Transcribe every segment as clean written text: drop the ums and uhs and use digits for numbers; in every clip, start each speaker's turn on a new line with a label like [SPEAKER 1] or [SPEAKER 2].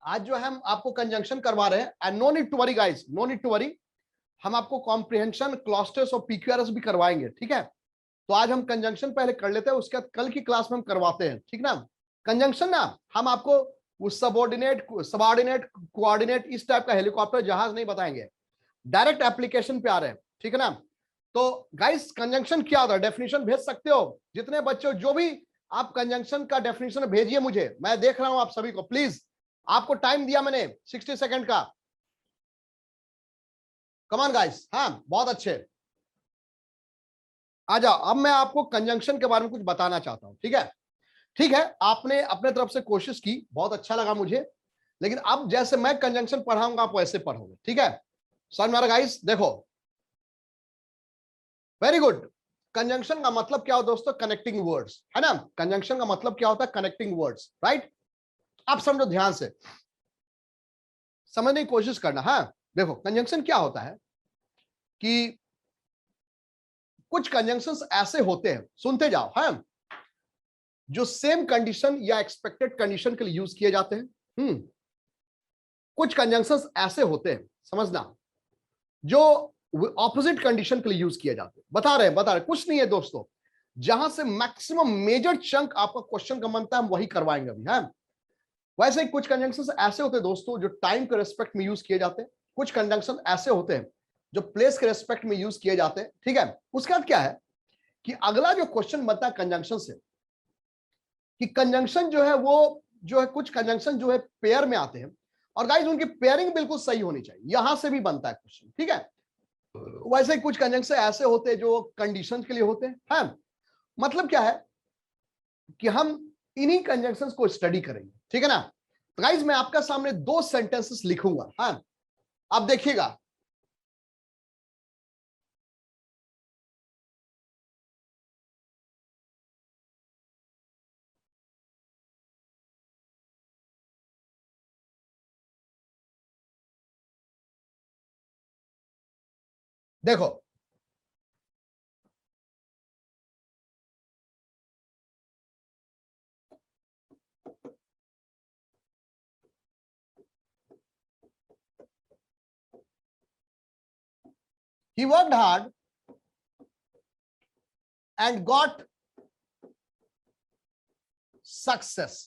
[SPEAKER 1] आज जो है हम आपको कंजंक्शन करवा रहे हैं, and no need to worry guys, no need to worry, हम आपको कॉम्प्रिहेंशन, क्लॉस्टर्स और पीक्यूआरएस भी करवाएंगे, ठीक है। तो आज हम कंजंक्शन पहले कर लेते हैं, उसके बाद कल की क्लास में हम करवाते हैं, ठीक ना। कंजंक्शन ना हम आपको उस सबऑर्डिनेट सबऑर्डिनेट कोऑर्डिनेट इस टाइप का हेलीकॉप्टर जहाज नहीं बताएंगे, डायरेक्ट एप्लीकेशन पे आ रहे हैं, ठीक है ना। तो गाइस कंजंक्शन क्या होता है, डेफिनेशन भेज सकते हो जितने बच्चे हो, जो भी आप कंजंक्शन का डेफिनेशन भेजिए मुझे, मैं देख रहा हूं आप सभी को। प्लीज, आपको टाइम दिया मैंने 60 सेकंड का। कमान गाइस, हाँ बहुत अच्छे, आ जाओ। अब मैं आपको कंजंक्शन के बारे में कुछ बताना चाहता हूं, ठीक है। ठीक है, आपने अपने तरफ से कोशिश की, बहुत अच्छा लगा मुझे, लेकिन अब जैसे मैं कंजंक्शन पढ़ाऊंगा आप वैसे पढ़ोगे, ठीक है। समझ में आ रहा गाइस? देखो, वेरी गुड। कंजंक्शन का मतलब क्या होता है दोस्तों? कनेक्टिंग वर्ड्स, है ना। कंजंक्शन का मतलब क्या होता है? Connecting words, right. आप समझो, ध्यान से समझने की कोशिश करना। हाँ, देखो कंजंक्शन क्या होता है कि कुछ कंजंक्शंस ऐसे होते हैं, सुनते जाओ, हाँ, जो सेम कंडीशन या एक्सपेक्टेड कंडीशन के लिए यूज किए जाते हैं। कुछ कंजंक्शंस ऐसे होते हैं, समझना, जो ऑपोजिट कंडीशन के लिए यूज किए जाते हैं। बता रहे कुछ नहीं है दोस्तों, जहां से मैक्सिमम मेजर चंक आपका क्वेश्चन का बनता है हम वही करवाएंगे अभी, है। वैसे ही कुछ कंजंक्शंस ऐसे होते हैं दोस्तों जो टाइम के रेस्पेक्ट में यूज किए जाते हैं। कुछ कंजंक्शन ऐसे होते हैं जो प्लेस के रेस्पेक्ट में यूज किए जाते हैं, ठीक है। उसके बाद क्या है कि अगला जो क्वेश्चन बनता है कंजंक्शन से, कि कंजंक्शन जो है वो जो है, कुछ कंजंक्शन जो है पेयर में आते हैं, और गाइस उनकी पेयरिंग बिल्कुल सही होनी चाहिए, यहां से भी बनता है क्वेश्चन, ठीक है। वैसे ही कुछ कंजंक्शन ऐसे होते हैं जो कंडीशंस के लिए होते हैं, हाँ। मतलब क्या है कि हम इन्हीं कंजंक्शंस को स्टडी करेंगे, ठीक है ना। तो गाइस मैं आपका सामने दो सेंटेंसेस लिखूंगा, हाँ, आप देखिएगा। देखो, he worked hard and got success.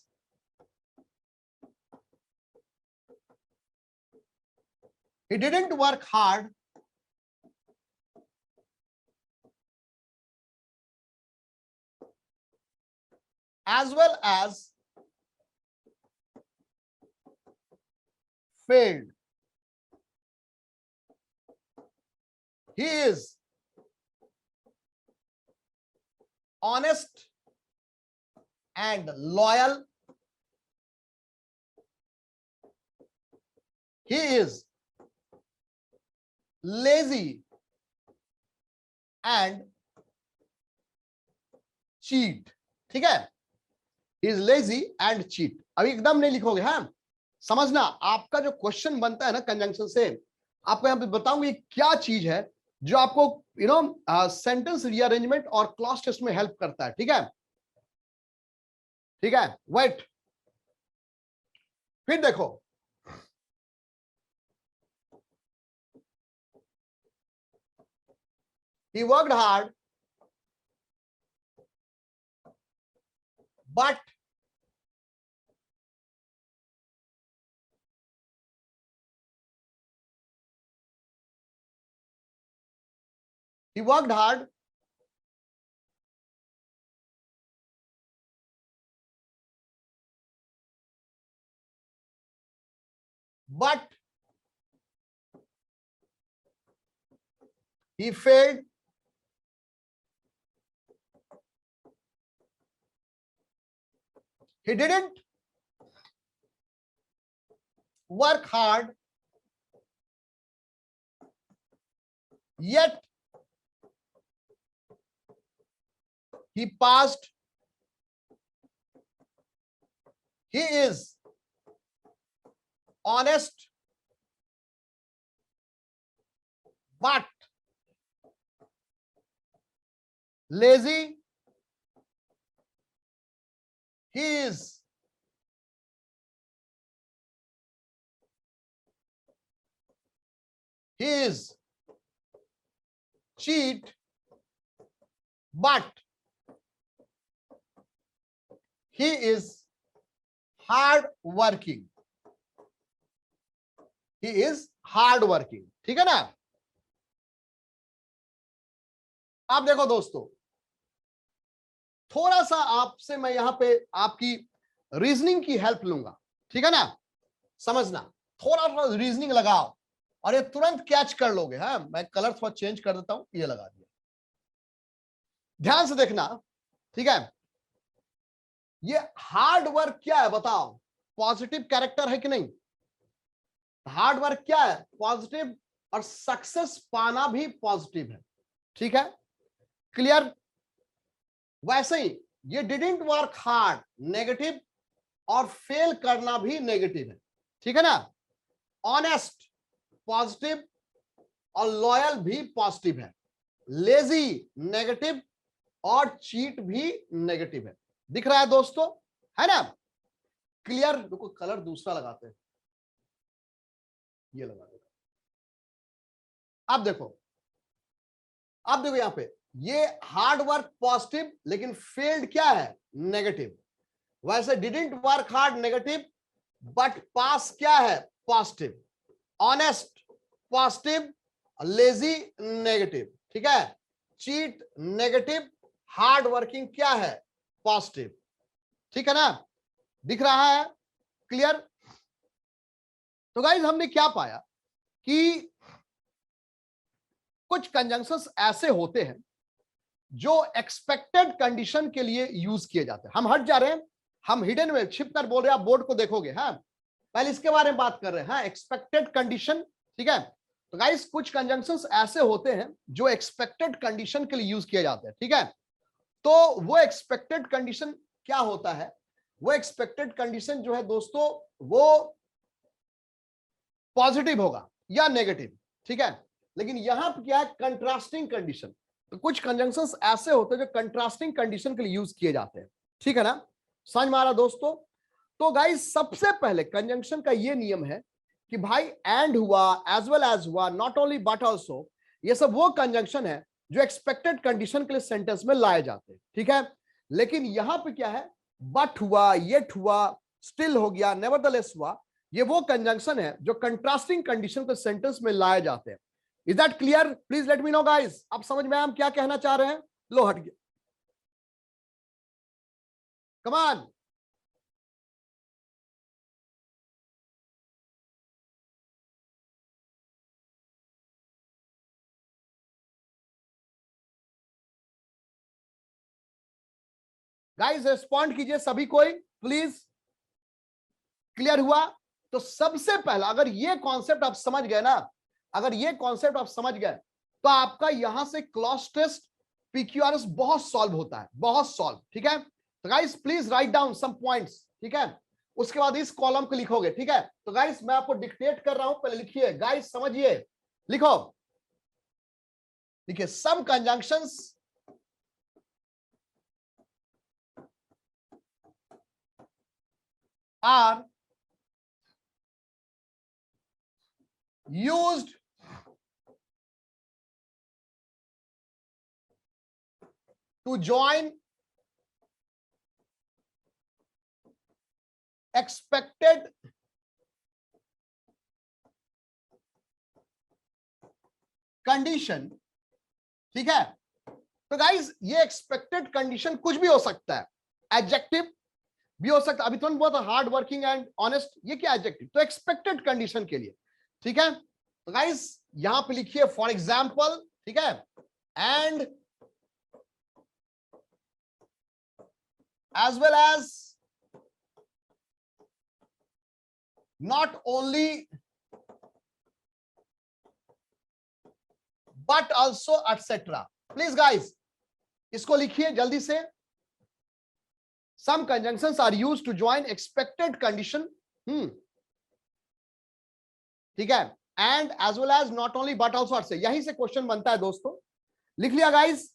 [SPEAKER 1] He didn't work hard as well as failed. He is honest and loyal. He is lazy and cheat, ठीक है। He is lazy and cheat, अभी एकदम नहीं लिखोगे, हाँ। समझना, आपका जो क्वेश्चन बनता है ना कंजंक्शन से, आपको यहां पे बताऊंगी क्या चीज है जो आपको सेंटेंस रीअरेंजमेंट और क्लॉज टेस्ट में हेल्प करता है, ठीक है। ठीक है, वेट, फिर देखो, he worked hard but he worked hard but he failed he didn't work hard yet he passed. He is honest but lazy. He is he is cheat but he is hard working, he is hard working। ठीक है ना। आप देखो दोस्तों, थोड़ा सा आपसे मैं यहां पे आपकी रीजनिंग की हेल्प लूंगा, ठीक है ना। समझना, थोड़ा सा रीजनिंग लगाओ और ये तुरंत कैच कर लोगे। हाँ, मैं कलर थोड़ा चेंज कर देता हूं, ये लगा दिया, ध्यान से देखना, ठीक है। ये हार्ड वर्क क्या है बताओ, पॉजिटिव कैरेक्टर है कि नहीं। हार्ड वर्क क्या है, पॉजिटिव, और सक्सेस पाना भी पॉजिटिव है, ठीक है, क्लियर। वैसे ही ये डिडंट वर्क हार्ड नेगेटिव, और फेल करना भी नेगेटिव है, ठीक है ना। ऑनेस्ट पॉजिटिव और लॉयल भी पॉजिटिव है, लेजी नेगेटिव और चीट भी नेगेटिव है। दिख रहा है दोस्तों, है ना, क्लियर। रुको कलर दूसरा लगाते हैं, ये लगा दो। अब देखो, अब देखो यहां पे, ये हार्ड वर्क पॉजिटिव लेकिन फेल्ड क्या है, नेगेटिव। वैसे didn't work hard negative but pass क्या है, positive. Honest positive, lazy negative, ठीक है। चीट नेगेटिव, हार्ड वर्किंग क्या है, पॉजिटिव, ठीक है ना। दिख रहा है, क्लियर। तो गाइस हमने क्या पाया कि कुछ कंजंक्शंस ऐसे होते हैं जो एक्सपेक्टेड कंडीशन के लिए यूज किए जाते हैं। हम हट जा रहे हैं, हम हिडन में छिप कर बोल रहे हैं, आप बोर्ड को देखोगे। हाँ, पहले इसके बारे में बात कर रहे हैं, हाँ, एक्सपेक्टेड कंडीशन, ठीक है। तो गाइस कुछ कंजंक्शंस ऐसे होते हैं जो एक्सपेक्टेड कंडीशन के लिए यूज किए जाते हैं, ठीक है। तो वो एक्सपेक्टेड कंडीशन क्या होता है, वो एक्सपेक्टेड कंडीशन जो है दोस्तों, वो पॉजिटिव होगा या नेगेटिव, ठीक है। लेकिन यहां पर क्या है, कंट्रास्टिंग कंडीशन। तो कुछ कंजंक्शंस ऐसे होते हैं जो कंट्रास्टिंग कंडीशन के लिए यूज किए जाते हैं, ठीक है ना। समझ में आ रहा दोस्तों। तो गाइस सबसे पहले कंजंक्शन का ये नियम है कि भाई एंड हुआ, एज वेल एज हुआ, नॉट ओनली बट ऑल्सो, ये सब वो कंजंक्शन है जो एक्सपेक्टेड कंडीशन के लिए सेंटेंस में लाए जाते हैं, ठीक है। लेकिन यहां पे क्या है, बट हुआ, येट हुआ, स्टिल हो गया, नेवरदलेस हुआ, ये वो कंजंक्शन है जो कंट्रास्टिंग कंडीशन के सेंटेंस में लाए जाते हैं। Is that clear? Please let me know guys, आप समझ में हम क्या कहना चाह रहे हैं। लो हट गया, कम ऑन। गाइस रिस्पॉन्ड कीजिए सभी कोई प्लीज। क्लियर हुआ? तो सबसे पहला, अगर ये कॉन्सेप्ट आप समझ गए ना, अगर ये कॉन्सेप्ट आप समझ गए, तो आपका यहां से क्लॉज टेस्ट पीक्यूआरएस बहुत सॉल्व होता है, बहुत सॉल्व, ठीक है। तो guys please write down some points, ठीक है। उसके बाद इस कॉलम को लिखोगे, ठीक है। तो गाइस मैं आपको डिक्टेट कर रहा हूं, पहले लिखिए गाइस, समझिए, लिखो, लिखिए some conjunctions are used to join expected condition, ठीक है। तो गाइस ये एक्सपेक्टेड कंडीशन कुछ भी हो सकता है, एडजेक्टिव भी हो सकता है। अभी तुरंत बहुत हार्ड वर्किंग एंड ऑनेस्ट, ये क्या एडजेक्टिव, तो एक्सपेक्टेड कंडीशन के लिए, ठीक है। तो गाइस यहां पे लिखिए फॉर एग्जाम्पल, ठीक है, and as well as not only but also etc। Please guys इसको लिखिए जल्दी से। some conjunctions are used to join expected condition, ठीक है, and as well as not only but also से, यहीं से क्वेश्चन बनता है दोस्तों। लिख लिया गाइस?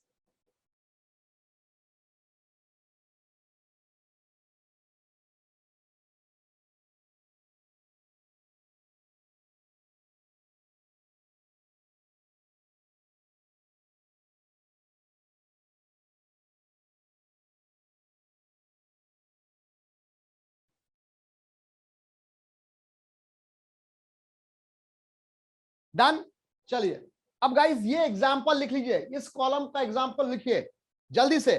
[SPEAKER 1] डन। चलिए अब गाइस ये एग्जांपल लिख लीजिए, इस कॉलम का एग्जांपल लिखिए जल्दी से।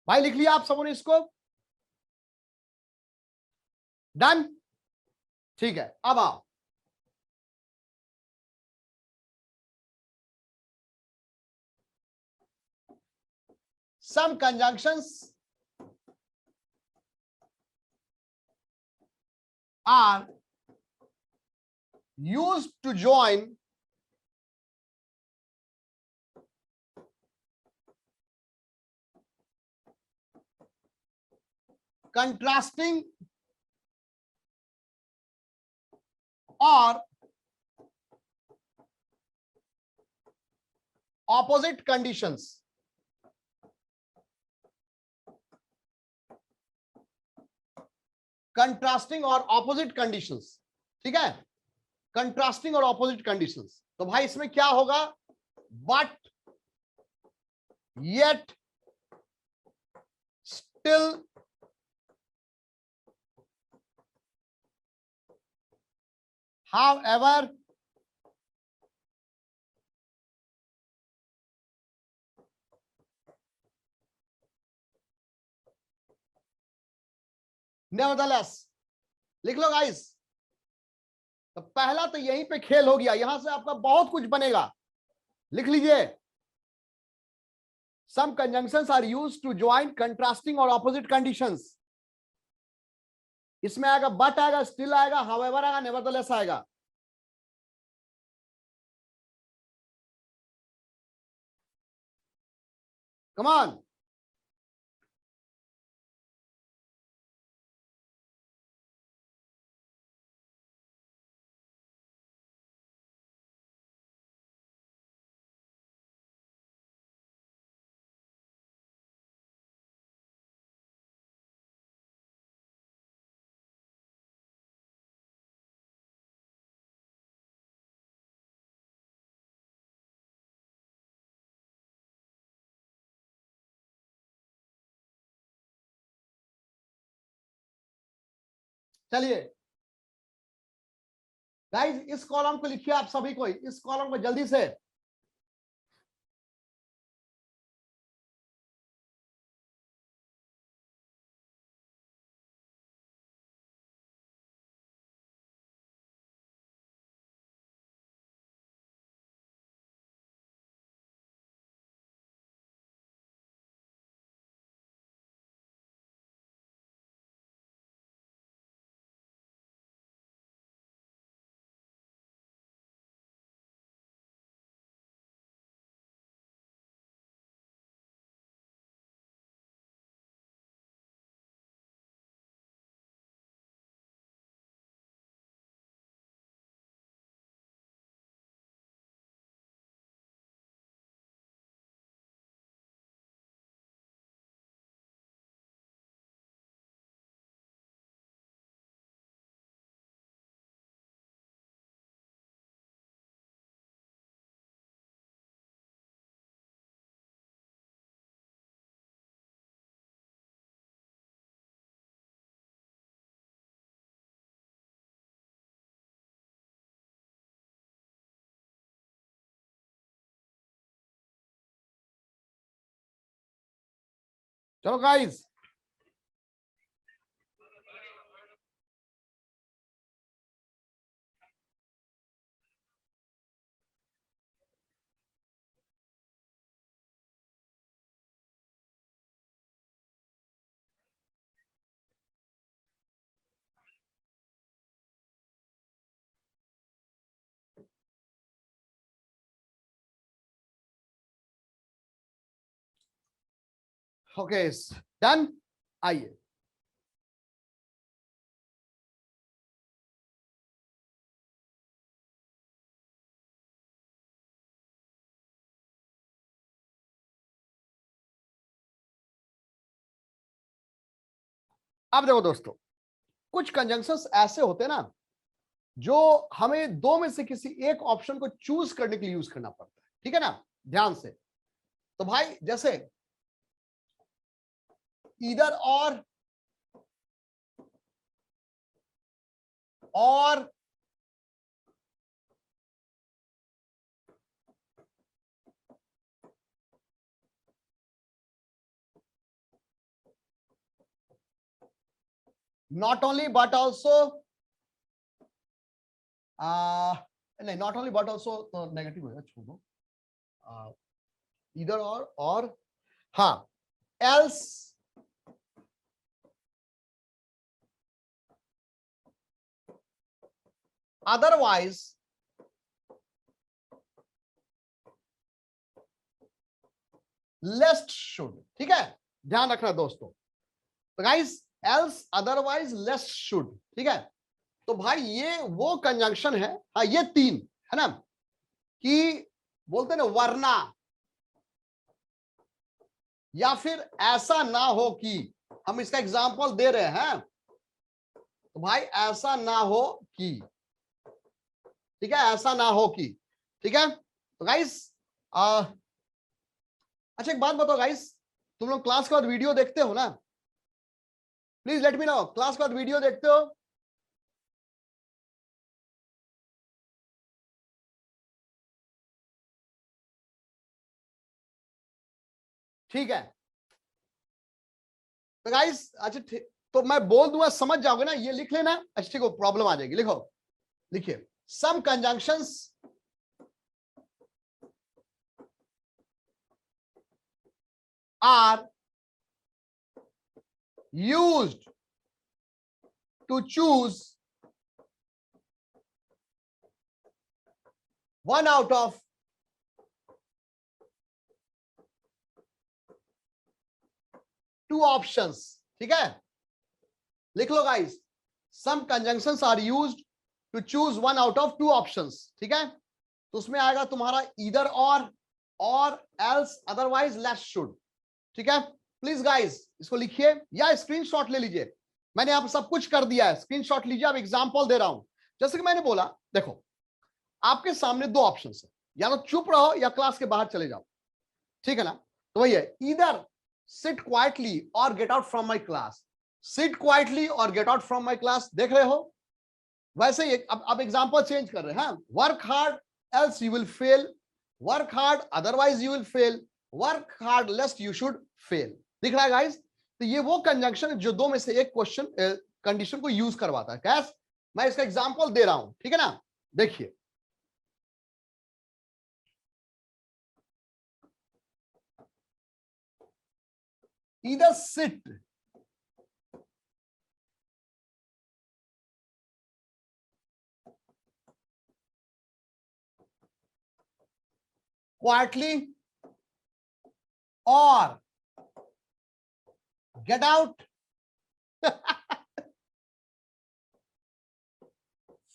[SPEAKER 1] भाई लिख लिया आप सबों ने इसको? डन। ठीक है, अब आओ। Some conjunctions are used to join contrasting or opposite conditions. Contrasting और ऑपोजिट कंडीशंस, ठीक है, कंट्रास्टिंग और ऑपोजिट कंडीशंस। तो भाई इसमें क्या होगा, but yet still however nevertheless। लिख लो गाइस। तो पहला तो यहीं पे खेल हो गया, यहां से आपका बहुत कुछ बनेगा। लिख लीजिए, some conjunctions are used to join contrasting और opposite conditions। इसमें आएगा बट, आएगा स्टिल, आएगा हाउएवर, आएगा नेवरदलेस आएगा। Come on. चलिए गाइस इस कॉलम को लिखिए आप सभी को, इस कॉलम को जल्दी से। चलो गाइस, ओके डन। आइए, अब देखो दोस्तों, कुछ कंजंक्शंस ऐसे होते हैं ना जो हमें दो में से किसी एक ऑप्शन को चूज करने के लिए यूज करना पड़ता है, ठीक है ना, ध्यान से। तो भाई जैसे ईदर और नॉट ओनली बट ऑल्सो, नहीं नॉट ओनली बट ऑल्सो तो नेगेटिव होगा, छोड़ो। इधर और हाँ, एल्स, अदरवाइज, लेस्ट शुड, ठीक है, ध्यान रखना दोस्तों। तो गाइस, एल्स, अदरवाइज, लेस्ट शुड, ठीक है। तो भाई ये वो कंजंक्शन है, हाँ ये तीन है ना, कि बोलते ना वरना, या फिर ऐसा ना हो कि, हम इसका एग्जांपल दे रहे हैं, तो भाई ऐसा ना हो कि, ठीक है, ऐसा ना हो कि, ठीक है। तो गाइस, अच्छा एक बात बताओ गाइस, तुम लोग क्लास के बाद वीडियो देखते हो ना? Please let me know, class के बाद वीडियो देखते हो? ठीक है, तो गाइस अच्छा तो मैं बोल दूंगा, समझ जाओगे ना, ये लिख लेना। अच्छा ठीक है, प्रॉब्लम आ जाएगी, लिखो, लिखिए, some conjunctions are used to choose one out of two options, ठीक है, लिख लो guys, some conjunctions are used to choose one out of two options, ठीक है। तो उसमें आएगा तुम्हारा ईदर और एल्स, अदरवाइज, लेस शुड, ठीक है। प्लीज गाइस इसको लिखिए या स्क्रीनशॉट ले लीजिए, मैंने आप सब कुछ कर दिया है, स्क्रीनशॉट लीजिए। अब एग्जांपल दे रहा हूं, जैसे कि मैंने बोला, देखो आपके सामने दो ऑप्शन है, या तो चुप रहो या क्लास के बाहर चले जाओ, ठीक है ना। तो वही है, ईदर सिट क्वाइटली और get out from my class, sit quietly और get out from my class, देख रहे हो। वैसे ही अब एग्जांपल चेंज कर रहे हैं, work hard else you will fail, work hard otherwise you will fail, work hard लेस्ट you should fail, दिख रहा है गाइस। तो ये वो कंजंक्शन जो दो में से एक क्वेश्चन कंडीशन को यूज करवाता है। कैस, मैं इसका एग्जांपल दे रहा हूं, ठीक है ना, देखिए, either sit quietly or get out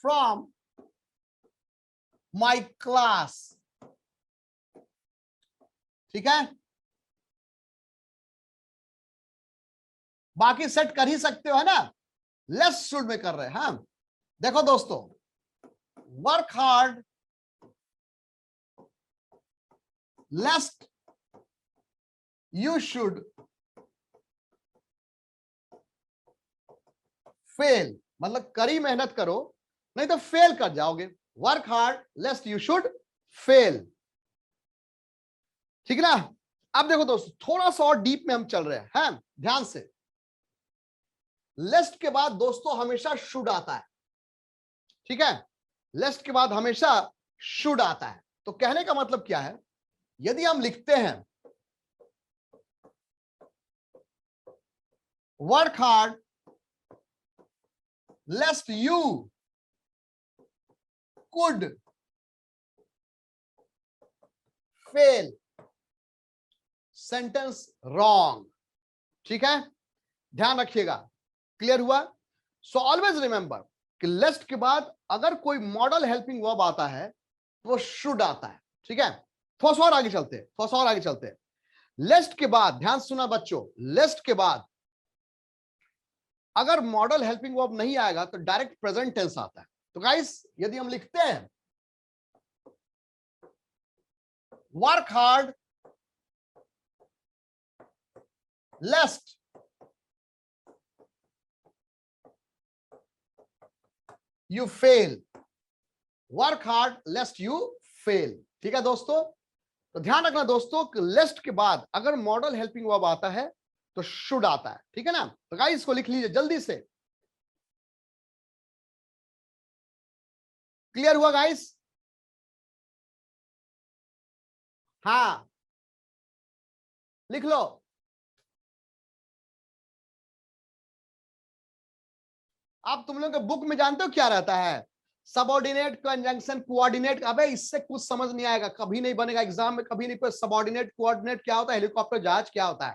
[SPEAKER 1] from my class, ठीक है। बाकी सेट कर ही सकते हो, है ना, लेस शुड में कर रहे हैं। हाँ देखो दोस्तों, work hard लेस्ट you should fail, मतलब कड़ी मेहनत करो नहीं तो फेल कर जाओगे, work hard लेस्ट you should fail, ठीक है ना। अब देखो दोस्तों, थोड़ा सा और डीप में हम चल रहे हैं, ध्यान से। लेस्ट के बाद दोस्तों हमेशा शुड आता है, ठीक है। लेस्ट के बाद हमेशा शुड आता है। तो कहने का मतलब क्या है, यदि हम लिखते हैं work hard लेस्ट you could fail, sentence wrong, ठीक है, ध्यान रखिएगा। क्लियर हुआ? सो ऑलवेज रिमेंबर कि लेस्ट के बाद अगर कोई मॉडल हेल्पिंग वर्ब आता है तो वो शुड आता है, ठीक है। थोड़ा सा और आगे चलते हैं, थोड़ा सा और आगे चलते हैं। लेस्ट के बाद ध्यान सुना बच्चों, लेस्ट के बाद अगर मॉडल हेल्पिंग वर्ब नहीं आएगा तो डायरेक्ट प्रेजेंट टेंस आता है। तो गाइस यदि हम लिखते हैं work hard लेस्ट you fail, work hard लेस्ट you fail, ठीक है दोस्तों। तो ध्यान रखना दोस्तों कि लेस्ट के बाद अगर मॉडल हेल्पिंग वर्ब आता है तो शुड आता है, ठीक है ना। तो गाइस इसको लिख लीजिए जल्दी से। क्लियर हुआ गाइस? हाँ, लिख लो। आप तुम लोग के बुक में जानते हो क्या रहता है? Subordinate conjunction coordinate. अबे इससे कुछ समझ नहीं आएगा, कभी नहीं बनेगा एग्जाम में, कभी नहीं। सबऑर्डिनेट कोऑर्डिनेट क्या होता है, हेलीकॉप्टर जहाज क्या होता है,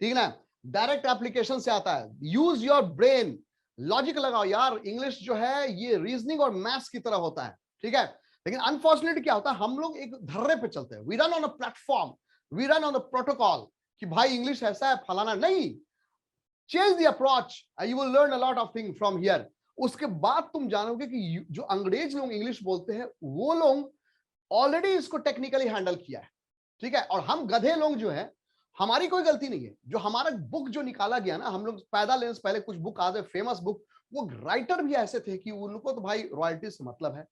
[SPEAKER 1] ठीक है ना। डायरेक्ट एप्लीकेशन से आता है। यूज योर ब्रेन, लॉजिक लगाओ यार। इंग्लिश जो है ये रीजनिंग और मैथ्स की तरह होता है, ठीक है। लेकिन अनफॉर्चुनेटली क्या होता है, हम लोग एक धर्रे पे चलते हैं। We run on a platform, we run on the protocol कि भाई इंग्लिश ऐसा है फलाना नहीं। Change the approach, you will learn a lot of thing from here. उसके बाद तुम जानोगे कि जो अंग्रेज लोग इंग्लिश बोलते हैं वो लोग ऑलरेडी इसको टेक्निकली हैंडल किया है, ठीक है। और हम गधे लोग जो है, हमारी कोई गलती नहीं है। जो हमारा बुक जो निकाला गया ना, हम लोग पैदा लेने से पहले कुछ बुक आते फेमस बुक, वो राइटर भी ऐसे थे कि उनको तो भाई रॉयल्टी से मतलब है।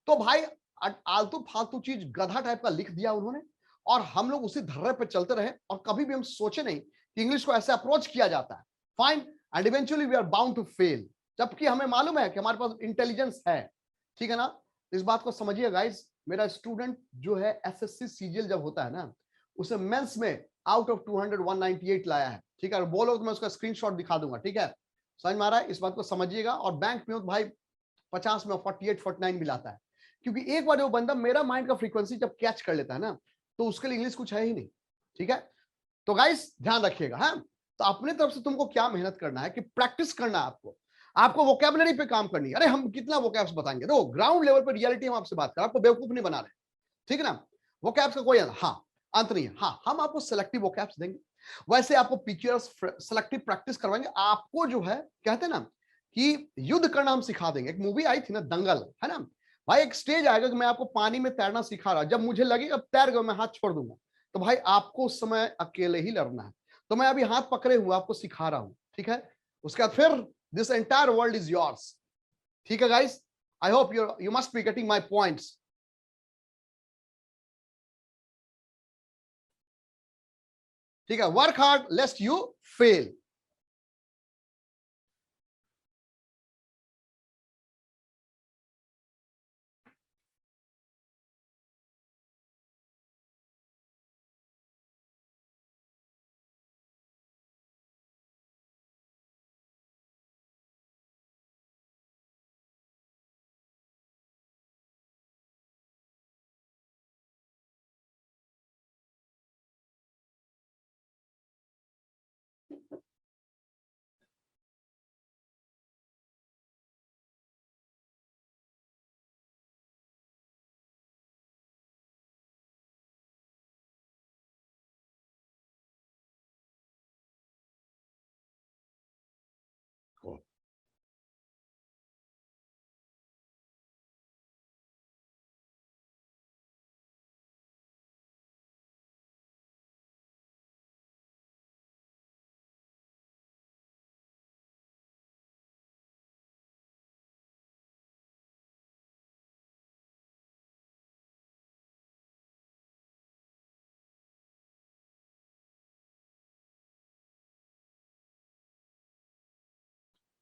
[SPEAKER 1] तो भाई आलतू फालतू चीज गधा टाइप का लिख दिया उन्होंने, और हम लोग उसी धर्रे पे चलते रहे, और कभी भी हम सोचे नहीं कि इंग्लिश को ऐसे अप्रोच किया जाता है। Fine, and eventually we are bound to fail, जबकि हमें मालूम है कि हमारे पास इंटेलिजेंस है, ठीक है ना। इस बात को समझिए गाइस। मेरा स्टूडेंट जो है एसएससी सीजीएल जब होता है ना, उसे मेंस में आउट ऑफ 200 198 लाया है, ठीक है। बोलो तो मैं उसका स्क्रीनशॉट दिखा दूंगा, ठीक है। समझ में आ रहा है? इस बात को समझिएगा। और बैंक में तो भाई 50 में 48 49 भी लाता है, क्योंकि एक बार वो बंदा मेरा माइंड का फ्रीक्वेंसी जब कैच कर लेता है ना, तो उसके लिए इंग्लिश कुछ है ही नहीं, ठीक है। तो गाइस ध्यान रखिएगा। तो अपने तरफ से तुमको क्या मेहनत करना है कि प्रैक्टिस करना है आपको। आपको वोकैबुलरी पे काम करनी है। अरे हम कितना वोकैब्स बताएंगे, देखो ग्राउंड लेवल पर रियलिटी हम आपसे बात कर, आपको बेवकूफ नहीं बना रहे, ठीक है ना। वोकैब्स का कोई अंत नहीं है। हम आपको सिलेक्टिव वोकैब्स देंगे। वैसे आपको पीक्यूआर सिलेक्टिव प्रैक्टिस करवाएंगे। आपको जो है कहते हैं ना कि युद्ध करना हम सिखा देंगे। एक मूवी आई थी ना दंगल, है ना। भाई एक स्टेज आएगा कि मैं आपको पानी में तैरना सिखा रहा, जब मुझे लगेगा तैर गए मैं हाथ छोड़ दूंगा, तो भाई आपको उस समय अकेले ही लड़ना है। तो मैं अभी हाथ पकड़े हुआ आपको सिखा रहा हूं, ठीक है। उसके बाद फिर this entire world is yours, ठीक है guys. I hope you must be getting my points. ठीक है, work hard लेस्ट you fail.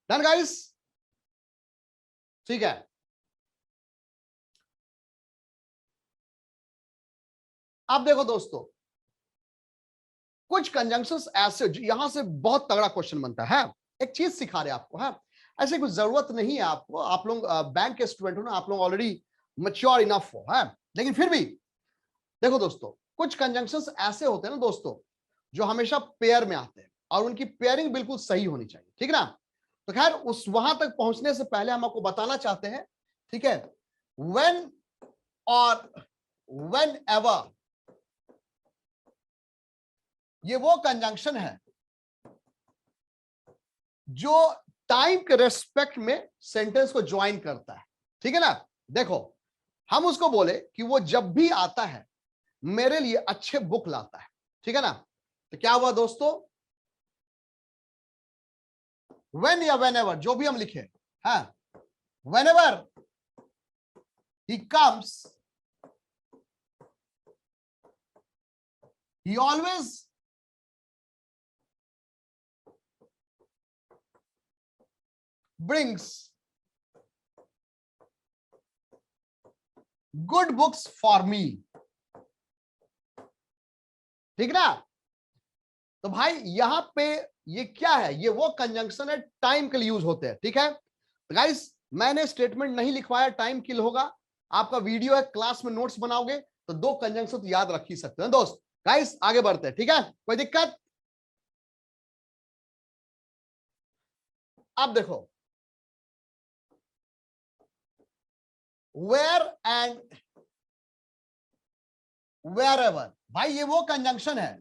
[SPEAKER 1] Done guys? ठीक है, अब देखो दोस्तों, कुछ कंजंक्शंस ऐसे यहां से बहुत तगड़ा क्वेश्चन बनता है। एक चीज सिखा रहे आपको है, ऐसे कुछ जरूरत नहीं है आपको, आप लोग बैंक के स्टूडेंट हो ना, आप लोग ऑलरेडी मैच्योर इनफ हो है, लेकिन फिर भी देखो दोस्तों, कुछ कंजंक्शंस ऐसे होते हैं ना दोस्तों, जो हमेशा पेयर में आते हैं और उनकी पेयरिंग बिल्कुल सही होनी चाहिए, ठीक ना। तो खैर उस वहां तक पहुंचने से पहले हम आपको बताना चाहते हैं, ठीक है, व्हेन और व्हेन एवर, ये वो कंजंक्शन है जो टाइम के रेस्पेक्ट में सेंटेंस को ज्वाइन करता है, ठीक है ना। देखो, हम उसको बोले कि वो जब भी आता है मेरे लिए अच्छे बुक लाता है, ठीक है ना। तो क्या हुआ दोस्तों, व्हेन या व्हेनेवर जो भी हम लिखे, हाँ, whenever he comes, he always brings good books for me, ठीक ना। तो भाई यहां पे ये क्या है, ये वो कंजंक्शन है टाइम के लिए यूज होते हैं, ठीक है। गाइस मैंने स्टेटमेंट नहीं लिखवाया, टाइम किल होगा, आपका वीडियो है, क्लास में नोट्स बनाओगे तो दो कंजंक्शन तो याद रख ही सकते हैं दोस्त। गाइस आगे बढ़ते हैं, ठीक है, कोई दिक्कत? अब देखो, वेयर एंड वेयर एवर, भाई ये वो कंजंक्शन है,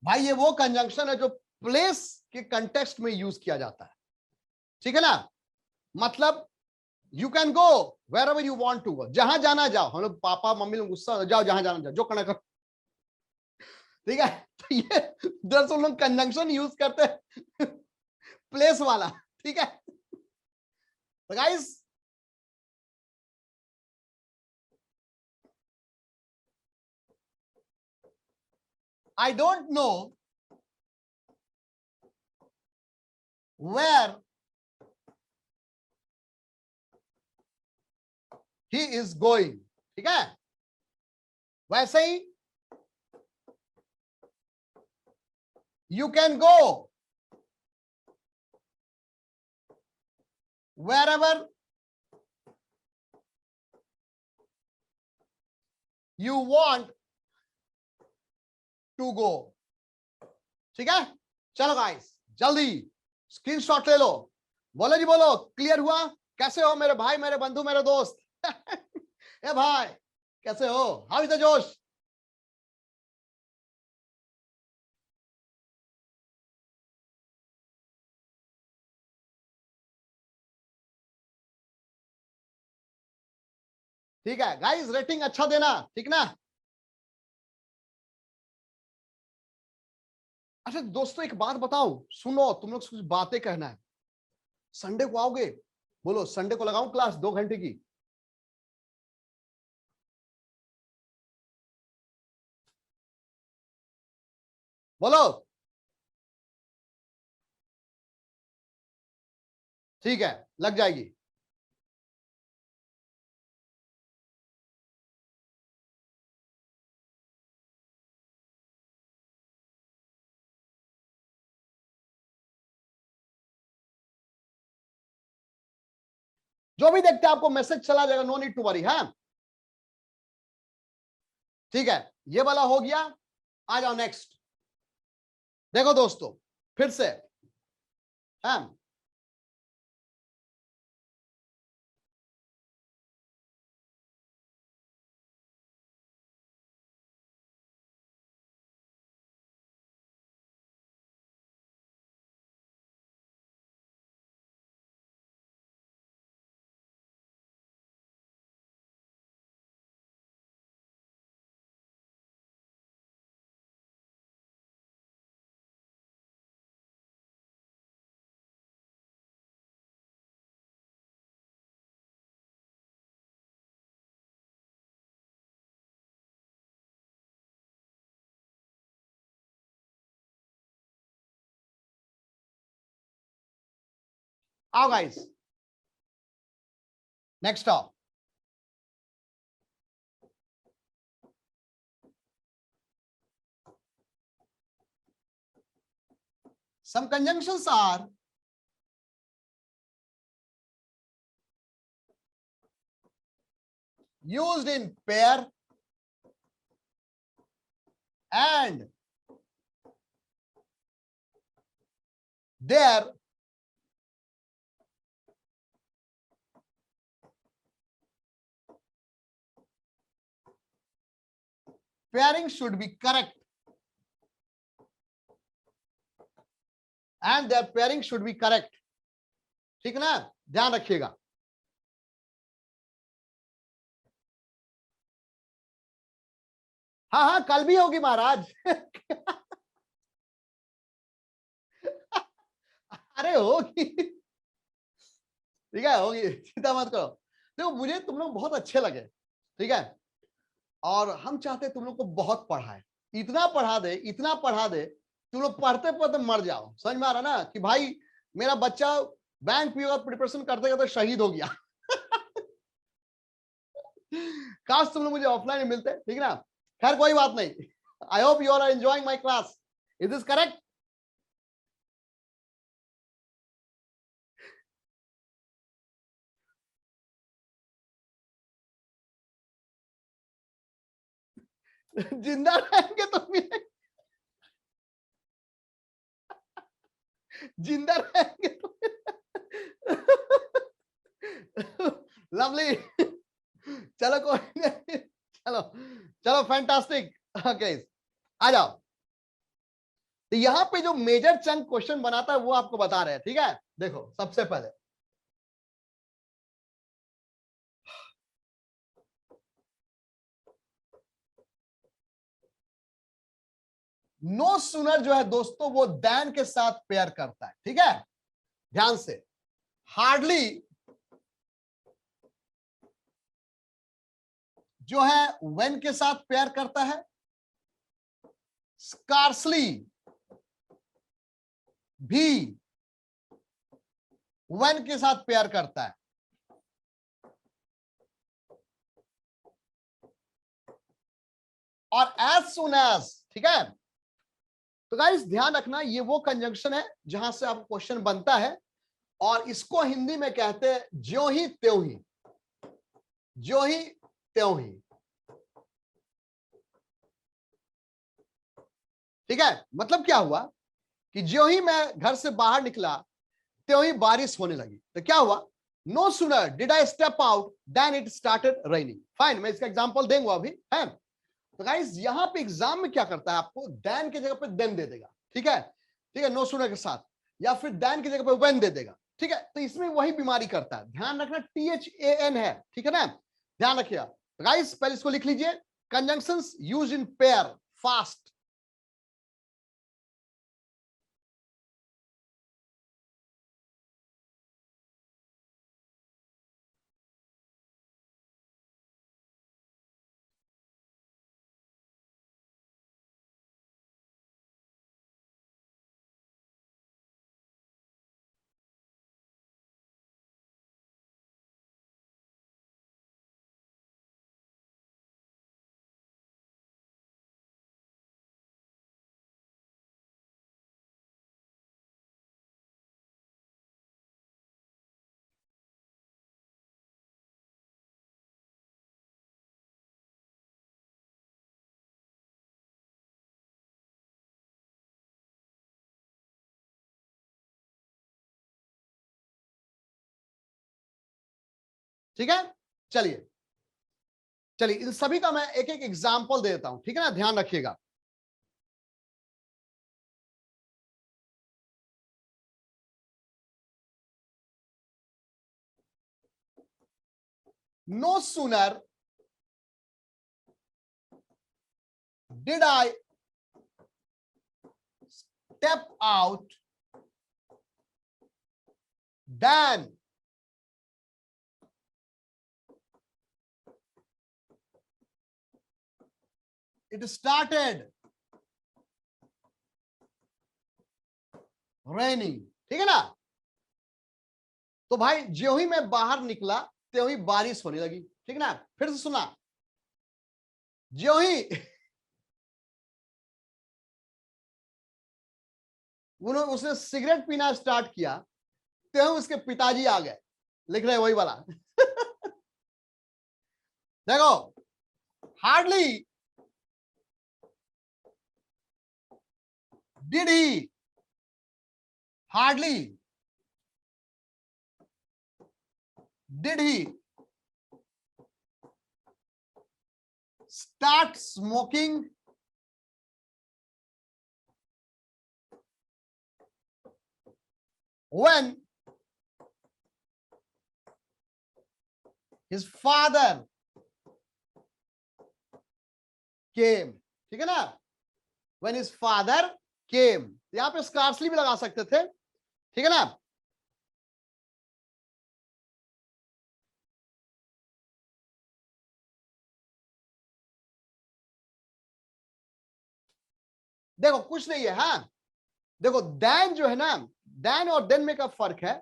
[SPEAKER 1] भाई ये वो कंजंक्शन है जो प्लेस के कंटेक्स्ट में यूज किया जाता है, ठीक है ना। मतलब you can go wherever you want to go, जहां जाना जाओ, हम लोग पापा मम्मी लोग गुस्सा जाओ, जहां जाना जाओ, जो करना करो, ठीक है। तो ये दरअसल लोग कंजंक्शन यूज करते हैं प्लेस वाला, ठीक है। तो guys I don't know where he is going, ठीक है। वैसे ही you can go wherever you want to go, ठीक है। चलो गाइस जल्दी स्क्रीनशॉट ले लो, बोलो जी बोलो, क्लियर हुआ? कैसे हो मेरे भाई, मेरे बंधु, मेरे दोस्त ए भाई कैसे हो, हाउ इज द जोश? ठीक है गाइस, रेटिंग अच्छा देना, ठीक ना। अच्छा दोस्तों एक बात बताऊं, सुनो, तुम लोग कुछ बातें कहना है, संडे को आओगे? बोलो संडे को लगाऊं क्लास 2 घंटे की? बोलो। ठीक है, लग जाएगी। जो भी देखते हैं आपको मैसेज चला जाएगा, नो नीड टू वरी, हाँ। ठीक है, ये वाला हो गया, आ जाओ नेक्स्ट। देखो दोस्तों फिर से, हाँ, आओ guys, next of some conjunctions are used in pair and their pairing should be correct, and their pairing should be correct. ठीक है ना, ध्यान रखिएगा. हाँ हाँ, कल भी होगी महाराज. अरे होगी, ठीक है, होगी, चिंता मत करो. देखो, मुझे तुम लोग बहुत अच्छे लगे, ठीक है, और हम चाहते तुम लोग को बहुत पढ़ाए, इतना पढ़ा दे, इतना पढ़ा दे, तुम लोग पढ़ते पढ़ते मर जाओ. समझ में आ रहा ना कि भाई मेरा बच्चा बैंक पीओ का प्रिपरेशन करते करते शहीद हो गया. काश तुम लोग मुझे ऑफलाइन मिलते, ठीक है ना. खैर कोई बात नहीं. I hope you are enjoying my class. Is this correct? जिंदा रहेंगे तो मिलेंगे, जिंदा रहेंगे तो लवली. चलो कोई नहीं, चलो चलो, फैंटास्टिक. ओके, आ जाओ. तो यहां पे जो मेजर चंक क्वेश्चन बनाता है वो आपको बता रहे हैं, ठीक है. देखो, सबसे पहले नो सुनर जो है दोस्तों, वो दैन के साथ पेयर करता है, ठीक है, ध्यान से. हार्डली जो है व्हेन के साथ पेयर करता है. स्कार्सली भी व्हेन के साथ पेयर करता है. और एज सुन एज, ठीक है. तो गाइस ध्यान रखना, ये वो कंजंक्शन है जहां से आपको क्वेश्चन बनता है, और इसको हिंदी में कहते हैं ज्यों ही त्यों ही. ज्यों ही त्यों ही, ठीक है. मतलब क्या हुआ कि ज्यों ही मैं घर से बाहर निकला त्यों ही बारिश होने लगी. तो क्या हुआ? No sooner did I step out then it started raining. Fine, मैं इसका एग्जांपल देंगे अभी, है. तो गाइस यहां पे एग्जाम में क्या करता है, आपको देन की जगह पे देन दे देगा, ठीक है, ठीक है, नो सूनर के साथ, या फिर देन की जगह पे व्हेन दे देगा, ठीक है. तो इसमें वही बीमारी करता है. ध्यान रखना, THAN है, ठीक है ना, ध्यान रखिएगा. गाइस पहले इसको लिख लीजिए. Conjunctions used in pair fast. ठीक है, चलिए चलिए, इन सभी का मैं एक एक एग्जाम्पल दे देता हूं, ठीक है ना, ध्यान रखिएगा. No sooner did I step out then it started raining. ठीक है ना. तो भाई ज्यों ही मैं बाहर निकला त्यों ही बारिश होने लगी, ठीक ना। फिर से सुना, ज्यों ही उन्होंने उसने सिगरेट पीना स्टार्ट किया त्यों उसके पिताजी आ गए। लिख रहे वही वाला देखो, hardly did he hardly did he start smoking when his father came, ठीक है ना। when his father came, यहां पे स्कार्सली भी लगा सकते थे, ठीक है ना। देखो कुछ नहीं है, हाँ देखो देन जो है ना, देन और देन में का फर्क है।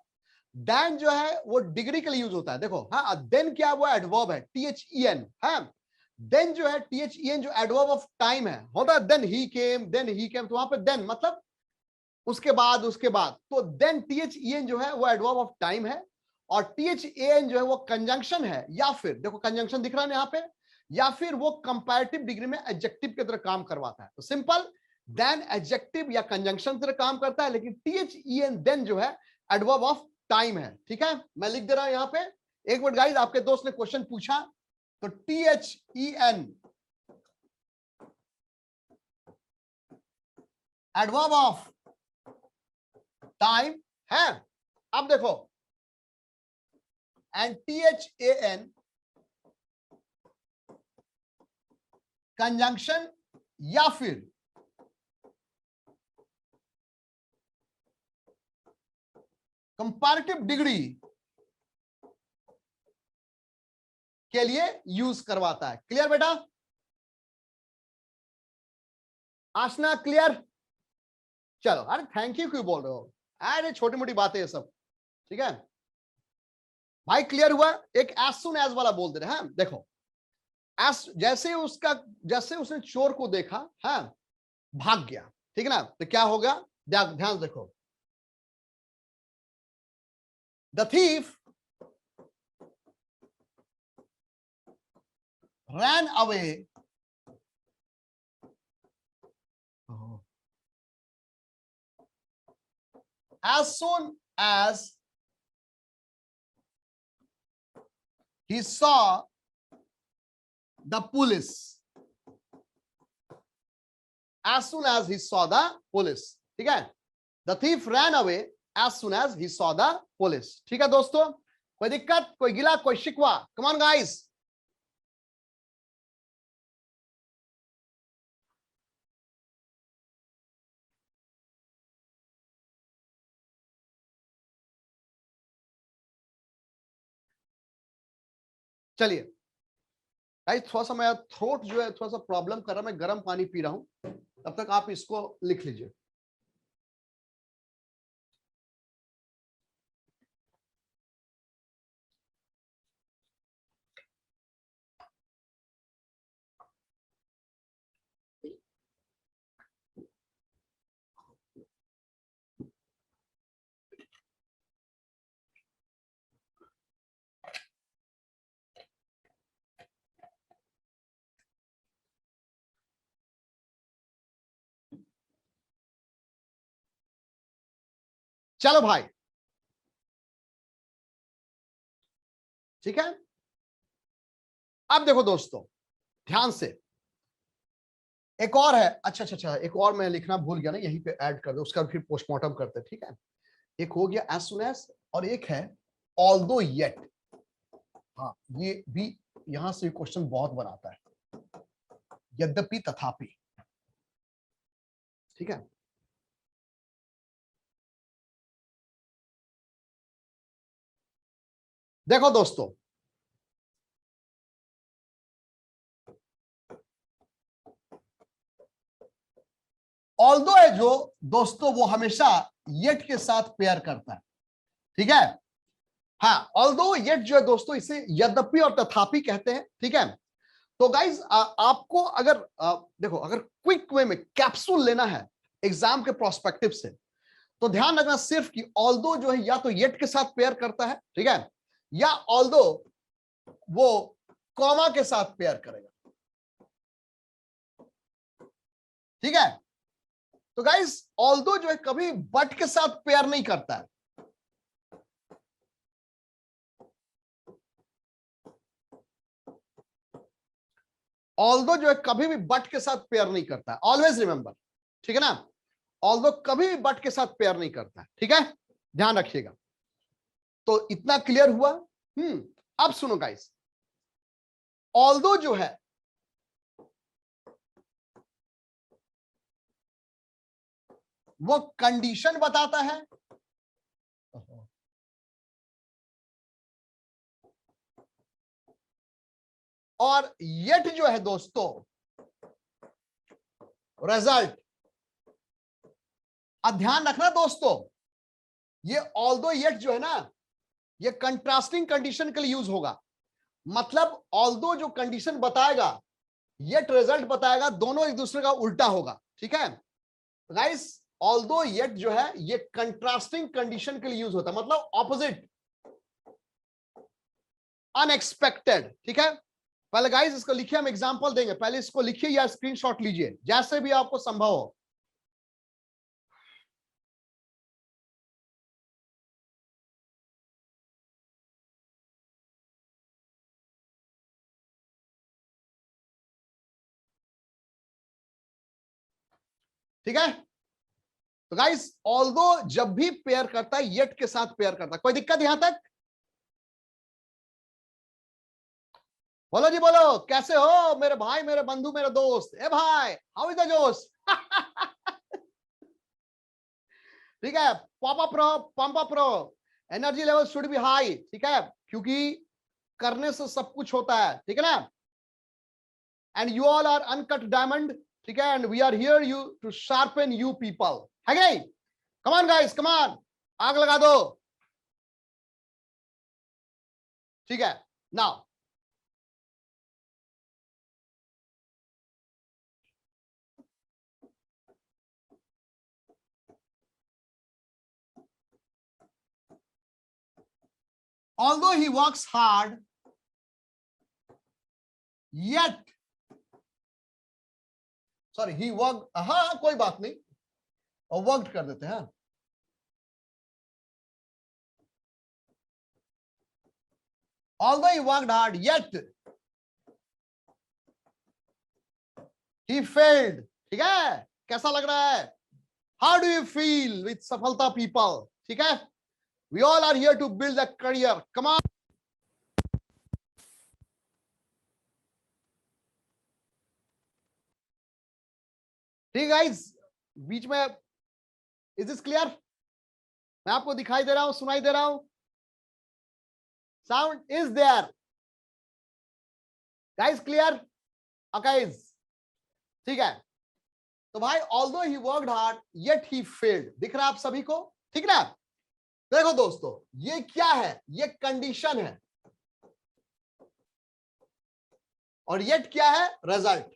[SPEAKER 1] देन जो है वो डिग्री के लिए यूज होता है, देखो हाँ। देन क्या, वो एडवर्ब है, THEN, हाँ। देन जो है THEN जो एडवर्ब ऑफ टाइम है, होता है देन ही केम, तो वहां पे देन मतलब उसके बाद, उसके बाद। तो देन THEN जो है वो एडवर्ब ऑफ टाइम है, और THAN जो है वो कंजंक्शन है, या फिर देखो कंजंक्शन दिख रहा है यहाँ पे, या फिर वो कंपैरेटिव डिग्री में एडजेक्टिव की तरह काम करवाता है। तो सिंपल, देन एडजेक्टिव या कंजंक्शन की तरह काम करता है, लेकिन THEN देन जो है एडवर्ब ऑफ टाइम है, ठीक है। मैं लिख दे रहा हूं यहां पे, एक मिनट गाइस, आपके दोस्त ने क्वेश्चन पूछा, तो THEN एडवर्ब ऑफ टाइम है। अब देखो, एंड THAN कंजंक्शन या फिर कंपैरेटिव डिग्री के लिए यूज करवाता है। क्लियर बेटा? आशना क्लियर? चलो, अरे थैंक यू क्यों बोल रहे हो, अरे छोटी मोटी बातें ये सब, ठीक है भाई। क्लियर हुआ? एक एज सुन एज वाला बोल दे रहे हैं, देखो एज जैसे उसने चोर को देखा, है भाग गया, ठीक है ना। तो क्या होगा, ध्यान देखो, the thief ran away as soon as he saw the police. As soon as he saw the police, ठीक है। The thief ran away as soon as he saw the police. ठीक है दोस्तों, कोई दिक्कत, कोई गिला, कोई शिकवा? Come on guys. चलिए गाइस, थोड़ा सा मेरा थ्रोट जो है थोड़ा सा प्रॉब्लम कर रहा है, मैं गर्म पानी पी रहा हूं, तब तक आप इसको लिख लीजिए। चलो भाई, ठीक है। अब देखो दोस्तों, ध्यान से, एक और है, अच्छा, एक और मैं लिखना भूल गया ना, यहीं पे ऐड कर दो, उसका फिर पोस्टमार्टम करते हैं, ठीक है। एक हो गया एज सुन एज, और एक है ऑल्दो येट। हाँ, ये भी यहां से क्वेश्चन बहुत बनाता है, यद्यपि तथापि, ठीक है। देखो दोस्तों, ऑल्दो है जो दोस्तों, वो हमेशा येट के साथ पेयर करता है, ठीक है। हाँ, ऑल्दो येट जो है दोस्तों, इसे यद्यपि और तथापि कहते हैं, ठीक है। तो गाइज आपको अगर देखो, अगर क्विक वे में कैप्सूल लेना है एग्जाम के प्रोस्पेक्टिव से, तो ध्यान रखना सिर्फ कि ऑल्दो जो है या तो येट के साथ पेयर करता है, ठीक है, या ऑल्दो वो कॉमा के साथ पेयर करेगा, ठीक है। तो गाइज ऑल्दो जो है कभी बट के साथ पेयर नहीं करता है। ऑल्दो जो है कभी भी बट के साथ पेयर नहीं करता है, ऑलवेज रिमेंबर, ठीक है ना। ऑल्दो कभी भी बट के साथ पेयर नहीं करता है, ठीक है, ध्यान रखिएगा। तो इतना क्लियर हुआ। अब सुनो गाइस, ऑल्दो जो है वो कंडीशन बताता है, और येट जो है दोस्तों रिजल्ट। अब ध्यान रखना दोस्तों, ये ऑल्दो येट जो है ना, ये कंट्रास्टिंग कंडीशन के लिए यूज होगा। मतलब ऑल्दो जो कंडीशन बताएगा, येट रिजल्ट बताएगा, दोनों एक दूसरे का उल्टा होगा, ठीक है गाइस। ऑल्दो येट जो है ये कंट्रास्टिंग कंडीशन के लिए यूज होता है, मतलब ऑपोजिट, अनएक्सपेक्टेड, ठीक है। पहले गाइस इसको लिखिए, हम एग्जांपल देंगे, पहले इसको लिखिए या स्क्रीनशॉट लीजिए, जैसे भी आपको संभव हो। ठीक है, तो गाइस ऑल्दो जब भी पेयर करता है येट के साथ पेयर करता है। कोई दिक्कत यहां तक? बोलो जी बोलो, कैसे हो मेरे भाई, मेरे बंधु, मेरे दोस्त। ए भाई, हाउ इज द जोश? ठीक है, पॉप अप रहो, पंप अप रहो, energy level should be high, ठीक है, क्योंकि करने से सब कुछ होता है, ठीक है ना। And you all are uncut diamond, ठीक है, and we are here you to sharpen you people, है नहीं? Come on guys, come on, आग लगा दो, ठीक है। Now although he works hard, yet sorry he work, हाँ कोई बात नहीं, और वर्कड कर देते हैं। although he worked hard, yet he failed, ठीक है। कैसा लग रहा है? how do you feel with सफलता people, ठीक है। we all are here to build a career, come on। ठीक गाइस, बीच में, इज दिस क्लियर? मैं आपको दिखाई दे रहा हूं, सुनाई दे रहा हूं? Sound is there guys, clear? Guys ठीक है। तो भाई although he worked hard yet he failed, दिख रहा है आप सभी को, ठीक ना। देखो दोस्तों, ये क्या है? ये कंडीशन है, और येट क्या है? Result.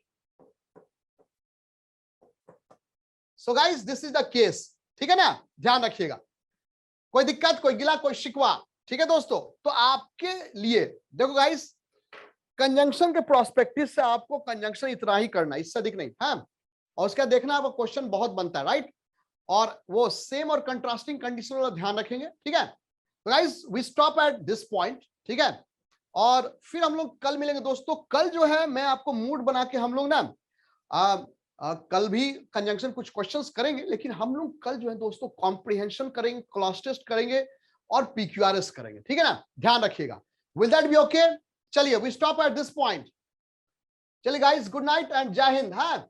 [SPEAKER 1] So guys this is the case, ठीक है ना, ध्यान रखिएगा। कोई दिक्कत, कोई गिला, कोई शिकवा, ठीक है दोस्तों। तो आपके लिए देखो गाइस, कंजंक्शन के प्रोस्पेक्टिव से आपको कंजंक्शन इतना ही करना, इससे अधिक नहीं, हाँ। और उसका देखना आपको क्वेश्चन बहुत बनता है, राइट, और वो सेम और कंट्रास्टिंग कंडीशन वाला ध्यान रखेंगे, ठीक है। तो guys we stop at this point, ठीक है। और फिर हम लोग कल मिलेंगे दोस्तों। कल जो है मैं आपको मूड बना के हम लोग ना कल भी कंजंक्शन कुछ क्वेश्चंस करेंगे, लेकिन हम लोग कल जो है दोस्तों कॉम्प्रिहेंशन करेंगे, क्लॉज टेस्ट करेंगे और पीक्यूआरएस करेंगे, ठीक है ना, ध्यान रखिएगा। Will that be okay? चलिए we stop at this point. चलिए guys, good night and Jai Hind. हाँ,